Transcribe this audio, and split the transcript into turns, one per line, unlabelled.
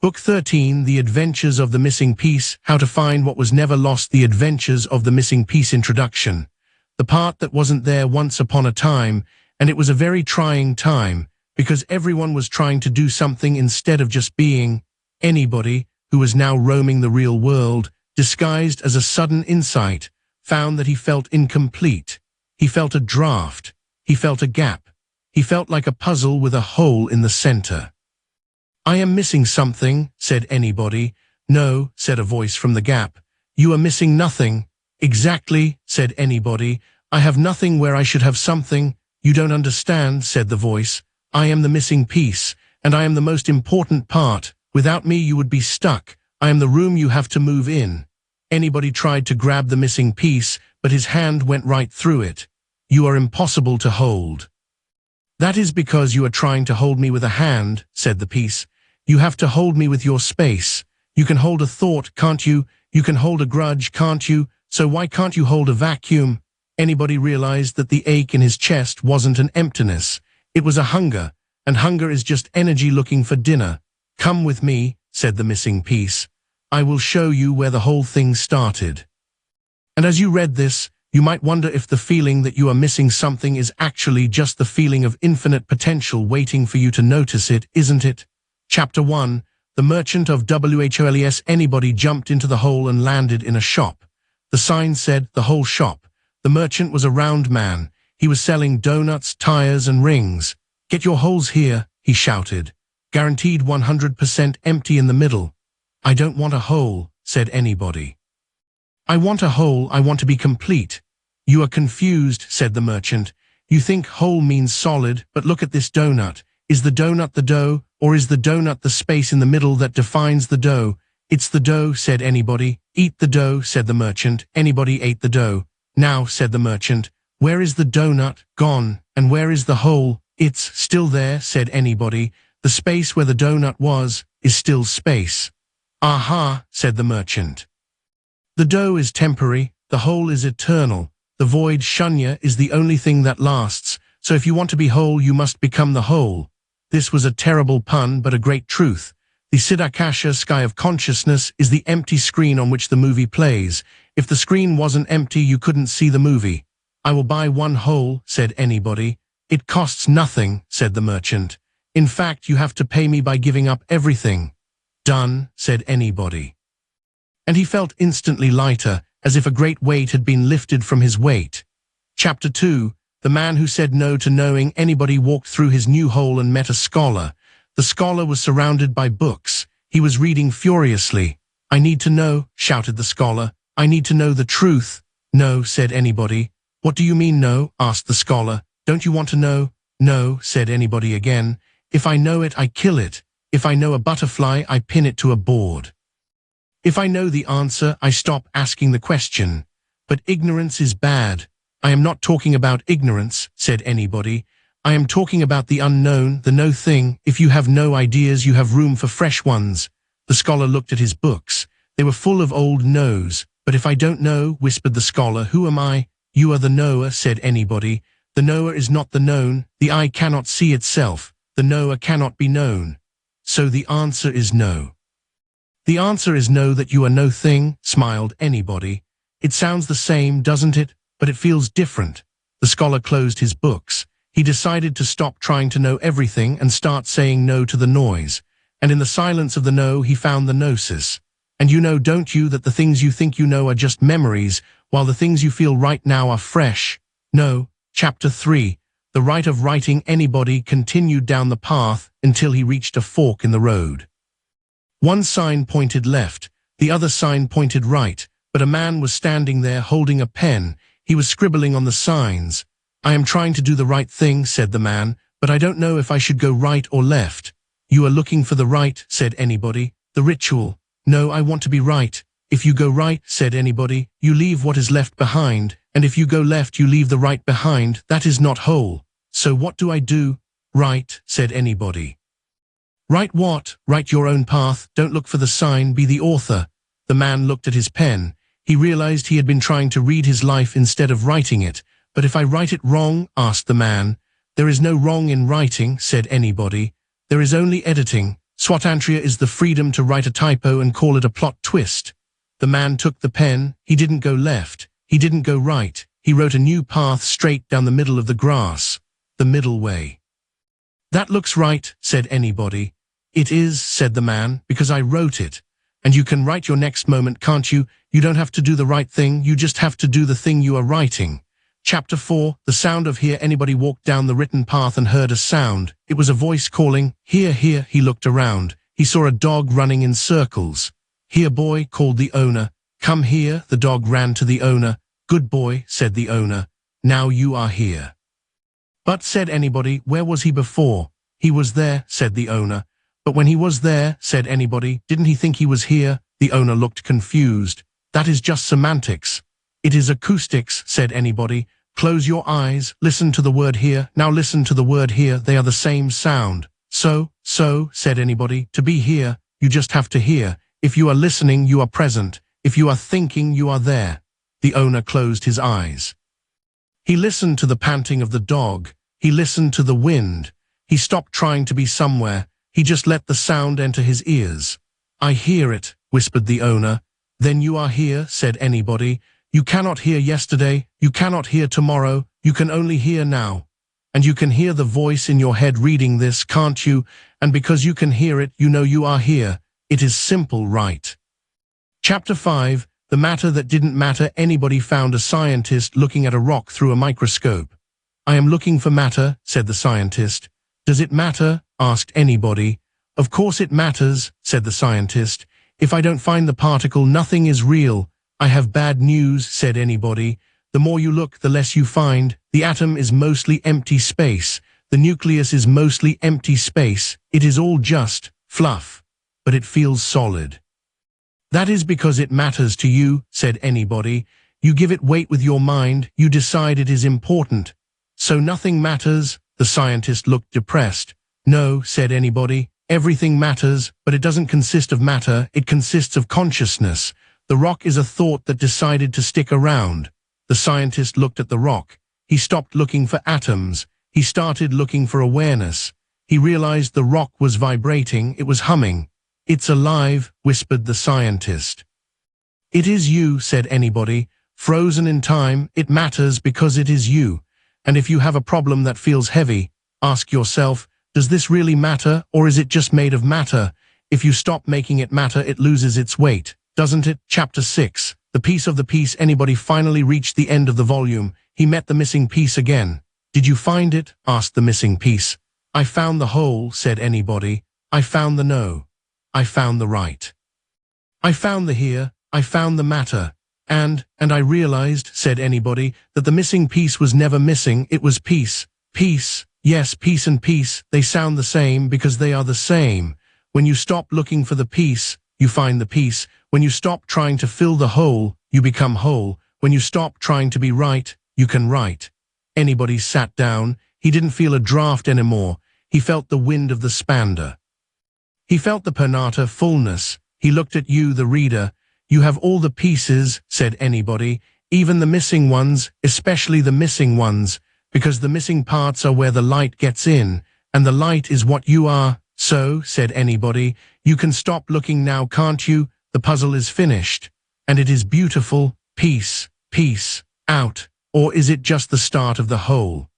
Book 13, The Adventures of the Missing Piece, How to Find What Was Never Lost, The Adventures of the Missing Piece Introduction. The part that wasn't there once upon a time, and it was a very trying time, because everyone was trying to do something instead of just being. Anybody who was now roaming the real world, disguised as a sudden insight, found that he felt incomplete. He felt a draft. He felt a gap. He felt like a puzzle with a hole in the center. "I am missing something," said anybody. "No," said a voice from the gap. "You are missing nothing." "Exactly," said anybody. "I have nothing where I should have something." "You don't understand," said the voice. "I am the missing piece, and I am the most important part. Without me you would be stuck. I am the room you have to move in." Anybody tried to grab the missing piece, but his hand went right through it. "You are impossible to hold." "That is because you are trying to hold me with a hand," said the piece. "You have to hold me with your space. You can hold a thought, can't you? You can hold a grudge, can't you? So why can't you hold a vacuum?" Anybody realized that the ache in his chest wasn't an emptiness. It was a hunger, and hunger is just energy looking for dinner. "Come with me," said the missing piece. "I will show you where the whole thing started." And as you read this, you might wonder if the feeling that you are missing something is actually just the feeling of infinite potential waiting for you to notice it, isn't it? Chapter 1, The Merchant of Wholeness. Anybody jumped into the hole and landed in a shop. The sign said, "The whole shop." The merchant was a round man. He was selling donuts, tires, and rings. "Get your holes here," he shouted. "Guaranteed 100% empty in the middle." "I don't want a hole," said anybody. "I want a hole, I want to be complete." "You are confused," said the merchant. "You think whole means solid, but look at this donut. Is the donut the dough, or is the donut the space in the middle that defines the dough?" "It's the dough," said anybody. "Eat the dough," said the merchant. Anybody ate the dough. "Now," said the merchant, "where is the donut? Gone. And where is the hole?" "It's still there," said anybody. "The space where the donut was is still space." "Aha," said the merchant. "The dough is temporary, the hole is eternal. The void, shunya, is the only thing that lasts. So if you want to be whole, you must become the whole." This was a terrible pun, but a great truth. The Siddhakasha sky of consciousness is the empty screen on which the movie plays. If the screen wasn't empty, you couldn't see the movie. "I will buy one whole," said anybody. "It costs nothing," said the merchant. "In fact, you have to pay me by giving up everything." "Done," said anybody. And he felt instantly lighter, as if a great weight had been lifted from his weight. Chapter 2, The Man Who Said No to Knowing. Anybody walked through his new hole and met a scholar. The scholar was surrounded by books. He was reading furiously. "I need to know," shouted the scholar. "I need to know the truth." "No," said anybody. "What do you mean no?" asked the scholar. "Don't you want to know?" "No," said anybody again. "If I know it, I kill it. If I know a butterfly, I pin it to a board. If I know the answer, I stop asking the question. But ignorance is bad." "I am not talking about ignorance," said anybody. "I am talking about the unknown, the no thing. If you have no ideas, you have room for fresh ones." The scholar looked at his books. They were full of old no's. "But if I don't know," whispered the scholar, "who am I?" "You are the knower," said anybody. "The knower is not the known. The eye cannot see itself. The knower cannot be known. So the answer is no." "The answer is no, that you are no thing," smiled anybody. "It sounds the same, doesn't it? But it feels different." The scholar closed his books. He decided to stop trying to know everything and start saying no to the noise. And in the silence of the no, he found the gnosis. "And you know, don't you, that the things you think you know are just memories, while the things you feel right now are fresh?" "No." Chapter 3, The Right of Writing. Anybody continued down the path until he reached a fork in the road. One sign pointed left, the other sign pointed right, but a man was standing there holding a pen. He was scribbling on the signs. "I am trying to do the right thing," said the man, "but I don't know if I should go right or left." "You are looking for the right," said anybody. "The ritual." "No, I want to be right." "If you go right," said anybody, "you leave what is left behind, and if you go left, you leave the right behind. That is not whole." "So what do I do?" "Right," said anybody. "Write what?" "Write your own path. Don't look for the sign. Be the author." The man looked at his pen. He realized he had been trying to read his life instead of writing it. "But if I write it wrong?" asked the man. "There is no wrong in writing," said anybody. "There is only editing. Swatantriya is the freedom to write a typo and call it a plot twist. The man took the pen, he didn't go left, he didn't go right, he wrote a new path straight down the middle of the grass, the middle way. That looks right, said anybody. It is, said the man, because I wrote it. And you can write your next moment, can't you? You don't have to do the right thing, you just have to do the thing you are writing. Chapter 4, the sound of here. Anybody walked down the written path and heard a sound. It was a voice calling, here, here. He looked around. He saw a dog running in circles. Here, boy, called the owner. Come here. The dog ran to the owner. Good boy, said the owner. Now you are here. But, said anybody, where was he before? He was there, said the owner. But when he was there, said anybody, didn't he think he was here? The owner looked confused. That is just semantics. It is acoustics, said anybody. Close your eyes, listen to the word here. Now listen to the word here, they are the same sound. So, said anybody, to be here, you just have to hear. If you are listening, you are present. If you are thinking, you are there. The owner closed his eyes. He listened to the panting of the dog. He listened to the wind. He stopped trying to be somewhere. He just let the sound enter his ears. I hear it, whispered the owner. Then you are here, said anybody. You cannot hear yesterday, you cannot hear tomorrow, you can only hear now. And you can hear the voice in your head reading this, can't you? And because you can hear it, you know you are here. It is simple, right? Chapter 5, the matter that didn't matter. Anybody found a scientist looking at a rock through a microscope. I am looking for matter, said the scientist. Does it matter? Asked anybody. Of course it matters, said the scientist. If I don't find the particle, nothing is real. I have bad news, said anybody. The more you look, the less you find. The atom is mostly empty space. The nucleus is mostly empty space. It is all just fluff, but it feels solid. That is because it matters to you, said anybody. You give it weight with your mind. You decide it is important. So nothing matters. The scientist looked depressed. No, said anybody. Everything matters, but it doesn't consist of matter. It consists of consciousness. The rock is a thought that decided to stick around. The scientist looked at the rock. He stopped looking for atoms. He started looking for awareness. He realized the rock was vibrating. It was humming. It's alive, whispered the scientist. It is you, said anybody. Frozen in time, it matters because it is you. And if you have a problem that feels heavy, ask yourself, does this really matter, or is it just made of matter? If you stop making it matter, it loses its weight. Doesn't it? Chapter 6, the piece of the piece. Anybody finally reached the end of the volume. He met the missing piece again. Did you find it? Asked the missing piece. I found the whole, said anybody. I found the no. I found the right. I found the here. I found the matter. And I realized, said anybody, that the missing piece was never missing. It was peace. Peace. Yes, peace and peace. They sound the same because they are the same. When you stop looking for the piece, you find the peace. When you stop trying to fill the hole, you become whole. When you stop trying to be right, you can write. Anybody sat down. He didn't feel a draft anymore. He felt the wind of the spanda. He felt the purna, fullness. He looked at you, the reader. You have all the pieces, said anybody, even the missing ones, especially the missing ones, because the missing parts are where the light gets in, and the light is what you are. So, said anybody, you can stop looking now, can't you? The puzzle is finished, and it is beautiful. Peace, peace, out. Or is it just the start of the whole?